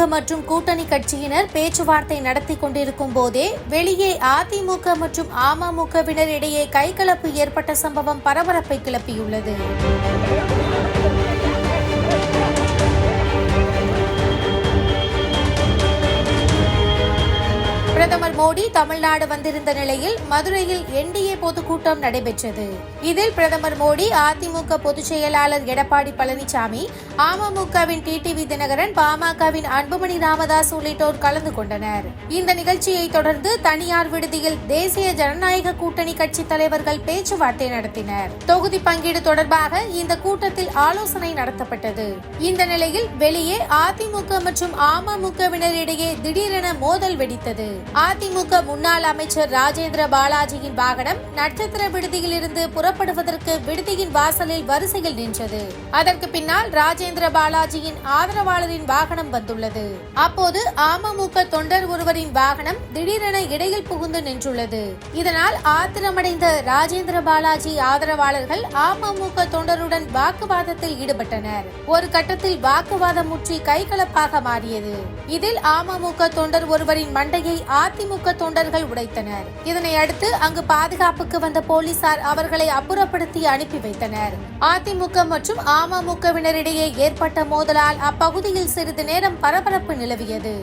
அதிமுக மற்றும் கூட்டணி கட்சியினர் பேச்சுவார்த்தை நடத்தி கொண்டிருக்கும் போதே வெளியே அதிமுக மற்றும் அமமுகவினர் இடையே கைகலப்பு ஏற்பட்ட சம்பவம் பரபரப்பை கிளப்பியுள்ளது. பிரதமர் மோடி தமிழ்நாடு வந்திருந்த நிலையில் மதுரையில் என்டிஏ பொதுக்கூட்டம் நடைபெற்றது. இதில் பிரதமர் மோடி, அதிமுக பொதுச் செயலாளர் எடப்பாடி பழனிசாமி, அமமுகவின் டிடிவி தினகரன், பாமகவின் அன்புமணி ராமதாஸ் உள்ளிட்டோர் கலந்து கொண்டனர். இந்த நிகழ்ச்சியை தொடர்ந்து தனியார் விடுதியில் தேசிய ஜனநாயக கூட்டணி கட்சி தலைவர்கள் பேச்சுவார்த்தை நடத்தினர். தொகுதி பங்கீடு தொடர்பாக இந்த கூட்டத்தில் ஆலோசனை நடத்தப்பட்டது. இந்த நிலையில் வெளியே அதிமுக மற்றும் அமமுகவினரிடையே திடீரென மோதல் வெடித்தது. அதிமுக முன்னாள் அமைச்சர் ராஜேந்திர பாலாஜியின் வாகனம் நட்சத்திர விடுதியில் இருந்து புறப்படுவதற்கு விடுதியின் வாசலில் வரிசையில் நின்றது. அதற்கு பின்னால் ராஜேந்திர பாலாஜியின் ஆதரவாளரின் வாகனம் வந்துள்ளது. அப்போது அமமுக தொண்டர் ஒருவரின் வாகனம் திடீரென இடையில் புகுந்து நின்றுள்ளது. இதனால் ஆத்திரமடைந்த ராஜேந்திர பாலாஜி ஆதரவாளர்கள் அமமுக தொண்டருடன் வாக்குவாதத்தில் ஈடுபட்டனர். ஒரு கட்டத்தில் வாக்குவாதம் முற்றி கைகலப்பாக மாறியது. இதில் அமமுக தொண்டர் ஒருவரின் மண்டையை அதிமுக தொண்டர்கள் உடைத்தனர். இதனை அடுத்து அங்கு பாதுகாப்புக்கு வந்த போலீசார் அவர்களை அப்புறப்படுத்தி அனுப்பி வைத்தனர். அதிமுக மற்றும் அமமுகவினரிடையே ஏற்பட்ட மோதலால் அப்பகுதியில் சிறிது நேரம் பரபரப்பு நிலவியது.